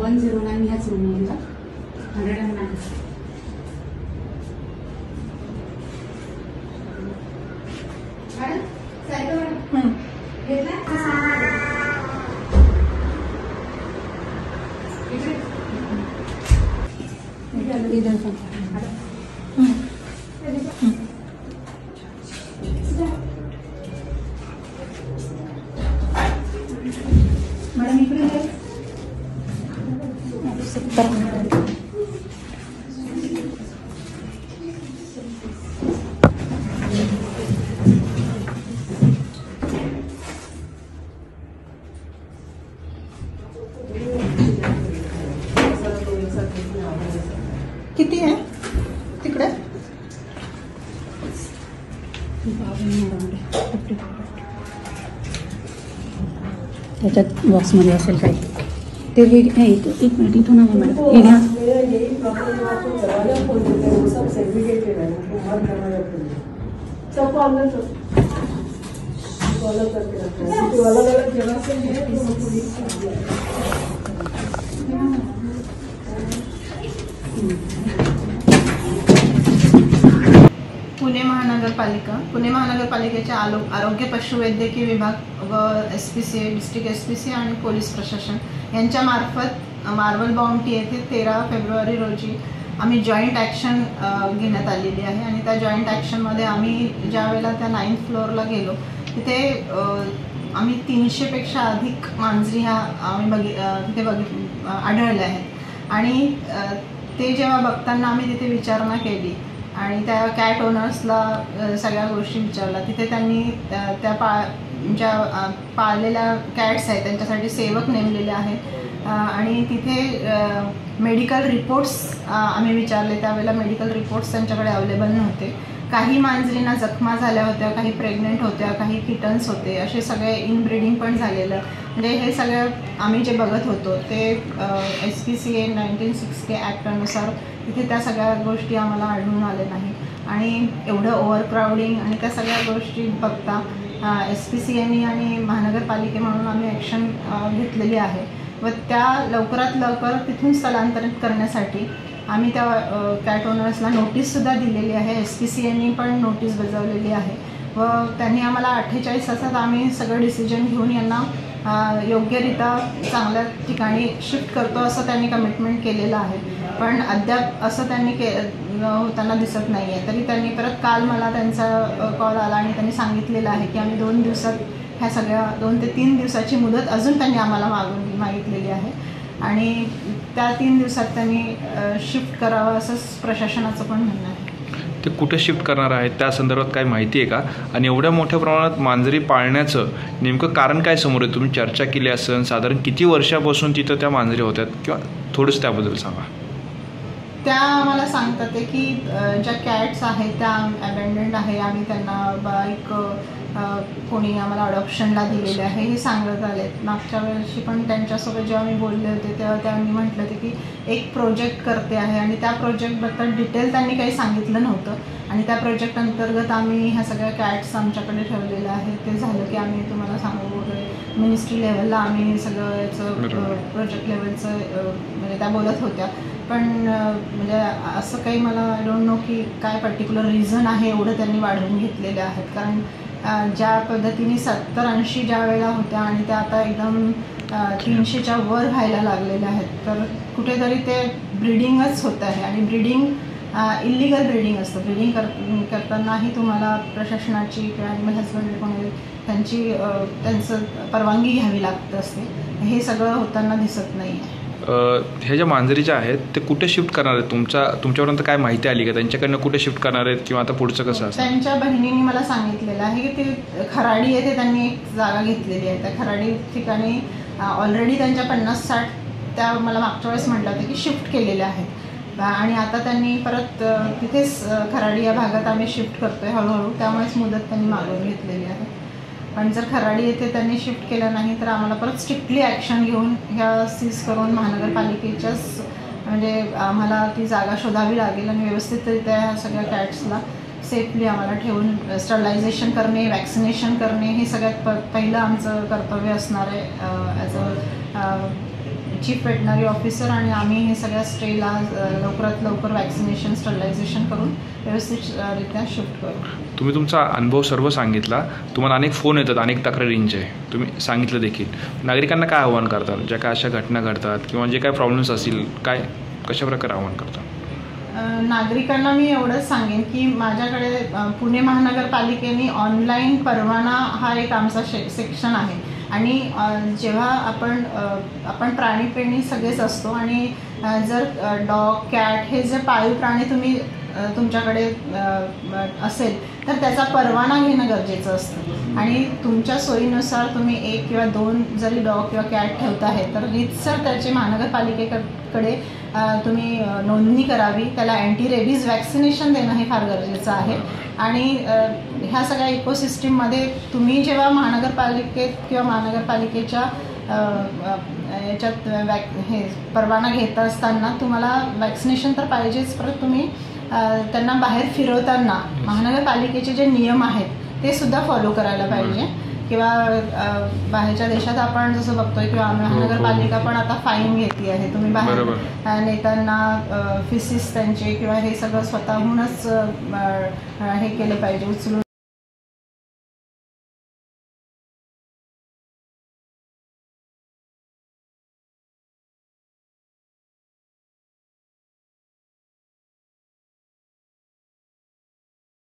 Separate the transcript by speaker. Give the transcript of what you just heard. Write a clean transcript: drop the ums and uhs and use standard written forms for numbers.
Speaker 1: 109 ह्याच room number 109. इधर madam इकडे 70. किती आहे तिकडे? त्याच्यात बॉक्समध्ये असेल काही ते एक मिनिट इथून आहे मॅडम. हे घ्या.
Speaker 2: पुणे महानगरपालिकेच्या आरोग्य पशुवैद्यकीय विभाग व SPCA डिस्ट्रिक्ट SPCA आणि पोलीस प्रशासन यांच्या मार्फत मार्बल बाउंटी येथे 13 फेब्रुवारी रोजी आम्ही जॉईंट ॲक्शन घेण्यात आलेली आहे. आणि त्या जॉईंट ॲक्शनमध्ये आम्ही ज्या वेळेला त्या 9th फ्लोअरला गेलो तिथे आम्ही 300पेक्षा अधिक मांजरी ह्या आम्ही तिथे आढळल्या आहेत. आणि ते जेव्हा बघताना आम्ही तिथे विचारणा केली आणि त्या कॅट ओनर्सला सगळ्या गोष्टी विचारल्या. तिथे त्यांनी त्या ज्या पाळलेल्या कॅट्स आहेत त्यांच्यासाठी सेवक नेमलेले आहेत. आणि तिथे मेडिकल रिपोर्ट्स आम्ही विचारले. त्यावेळेला मेडिकल रिपोर्ट्स त्यांच्याकडे अवेलेबल नव्हते. काही मांजरींना जखमा झाल्या होत्या, काही प्रेग्नेंट होत्या, काही किटन्स होते, असे सगळे इनब्रीडिंग पण झालेलं. म्हणजे हे सगळं आम्ही जे बघत होतो ते SPCA 1960 ॲक्टनुसार तिथे त्या सगळ्या गोष्टी आम्हाला आढळून आल्या नाही. आणि एवढं ओव्हरक्राऊडिंग आणि त्या सगळ्या गोष्टी बघता SPCAनी आणि महानगरपालिके म्हणून आम्ही ॲक्शन घेतलेली आहे. व त्या लवकरात लवकर तिथून स्थलांतरित करण्यासाठी आम्ही त्या कॅट ओनर्सला नोटीससुद्धा दिलेली आहे. SPCAनी पण नोटीस बजावलेली आहे व त्यांनी आम्हाला 48 तासात आम्ही सगळं डिसिजन घेऊन यांना योग्यरित्या चांगल्या ठिकाणी शिफ्ट करतो असं त्यांनी कमिटमेंट केलेलं आहे. पण अद्याप असं त्यांनी होताना दिसत नाही आहे. तरी त्यांनी परत काल मला त्यांचा कॉल आला आणि त्यांनी सांगितलेलं आहे की आम्ही 2 दिवसात ह्या सगळ्या 2 ते 3 दिवसाची मुदत अजून त्यांनी आम्हाला मागितलेली आहे. आणि त्या 3 दिवसात त्यांनी शिफ्ट करावं असं प्रशासनाचं पण म्हणणं आहे.
Speaker 3: ते कुठे शिफ्ट करणार आहेत त्या संदर्भात काय माहिती आहे का? आणि एवढ्या मोठ्या प्रमाणात मांजरी पाळण्याचं नेमकं कारण काय समोर आहे? तुम्ही चर्चा केली असेल. साधारण किती वर्षापासून तिथं त्या मांजरी होत्यात किंवा थोडंसं त्याबद्दल सांगा.
Speaker 2: त्या आम्हाला सांगतात की ज्या कॅट्स आहेत त्या अबॅन्डन्ड आहे आणि त्यांना एक कोणी आम्हाला अडॉप्शनला दिलेले आहे हे सांगत आले. मागच्या वर्षी पण त्यांच्यासोबत जेव्हा मी बोलले होते तेव्हा त्यांनी म्हटलं होते की एक प्रोजेक्ट करते आहे आणि त्या प्रोजेक्टबद्दल डिटेल त्यांनी काही सांगितलं नव्हतं. आणि त्या प्रोजेक्ट अंतर्गत आम्ही ह्या सगळ्या कॅट्स आमच्याकडे ठेवलेल्या आहेत. ते झालं की आम्ही तुम्हाला सांगू वगैरे मिनिस्ट्री लेवलला आम्ही सगळं याचं प्रोजेक्ट लेवलचं म्हणजे त्या बोलत होत्या. पण म्हणजे असं काही मला आय डोंट नो की काय पर्टिक्युलर रिझन आहे एवढं त्यांनी वाढवून घेतलेले आहेत. कारण ज्या पद्धतीने 70-80 ज्या वेळेला होत्या आणि त्या आता एकदम 300च्या वर व्हायला लागलेल्या आहेत. तर कुठेतरी ते ब्रीडिंगच होत आहे आणि ब्रीडिंग इल्लिगल ब्रीडिंग असतं. ब्रीडिंग करतानाही तुम्हाला प्रशासनाची किंवा ॲनिमल हजबंडरी कोणी त्यांचं परवानगी घ्यावी लागत असते. हे सगळं होताना दिसत नाही आहे.
Speaker 3: ह्या ज्या मांजरी ज्या आहेत ते कुठे शिफ्ट करणार आहेत? तुमच्यापर्यंत काय माहिती आली का? त्यांच्याकडनं कुठे शिफ्ट करणार आहेत किंवा आता पुढचं कसं असतं?
Speaker 2: त्यांच्या बहिणींनी मला सांगितलेलं आहे की ते खराडी येथे त्यांनी एक जागा घेतलेली आहे. त्या खराडी ठिकाणी ऑलरेडी त्यांच्या 50-60 त्या मला मागच्या वेळेस म्हटलं होतं की शिफ्ट केलेल्या आहेत. आणि आता त्यांनी परत तिथेच खराडी या भागात आम्ही शिफ्ट करतोय हळूहळू. त्यामुळेच मुदत त्यांनी मागवून घेतलेली आहे. पण जर खराडी येथे त्यांनी शिफ्ट केलं नाही तर आम्हाला परत स्ट्रिक्टली ॲक्शन घेऊन ह्या सीज करून महानगरपालिकेच्याच म्हणजे आम्हाला ती जागा शोधावी लागेल आणि व्यवस्थितरित्या ह्या सगळ्या कॅट्सला सेफली आम्हाला ठेवून स्टरलायझेशन करणे, वॅक्सिनेशन करणे हे सगळ्यात पहिलं आमचं कर्तव्य असणार आहे as a chief veterinary officer आणि आम्ही हे सगळ्या स्टेला लवकरात लवकर वॅक्सिनेशन स्टरलायझेशन करून व्यवस्थितरित्या शिफ्ट करू.
Speaker 3: तुम्ही तुमचा अनुभव सर्व सांगितला. तुम्हाला अनेक फोन येतात, अनेक तक्रारींचे तुम्ही सांगितलं देखील. नागरिकांना काय आव्हान करतात ज्या काय अशा घटना घडतात किंवा जे काय प्रॉब्लेम्स असतील, काय कशाप्रकारे आव्हान करतात?
Speaker 2: नागरिकांना मी एवढंच सांगेन की माझ्याकडे पुणे महानगरपालिकेने ऑनलाईन परवाना हा एक आमचा सेक्शन आहे आणि जेव्हा आपण प्राणी प्रेमी सगळेच असतो आणि जर डॉग कॅट हे जे पाळीव प्राणी तुम्ही तुमच्याकडे असेल तर त्याचा परवाना घेणं गरजेचं असतं आणि तुमच्या सोयीनुसार तुम्ही 1 किंवा 2 जरी डॉग किंवा कॅट ठेवता आहे तर रीतसर त्याची महानगरपालिकेकडे तुम्ही नोंदणी करावी. त्याला अँटी रेबीज वॅक्सिनेशन देणं हे फार गरजेचं आहे आणि ह्या सगळ्या इकोसिस्टीममध्ये तुम्ही जेव्हा महानगरपालिकेत किंवा महानगरपालिकेच्या याच्यात हे परवाना घेत असताना तुम्हाला वॅक्सिनेशन तर पाहिजेच, परत तुम्ही त्यांना बाहेर फिरवताना महानगरपालिकेचे जे नियम आहेत ते सुद्धा फॉलो करायला पाहिजे. किंवा बाहेरच्या देशात आपण जसं बघतोय किंवा महानगरपालिका पण आता फाईन घेते आहे. तुम्ही बाहेर नेत्यांना फिसिस त्यांचे किंवा हे सगळं स्वतःहूनच हे केलं पाहिजे, उचलून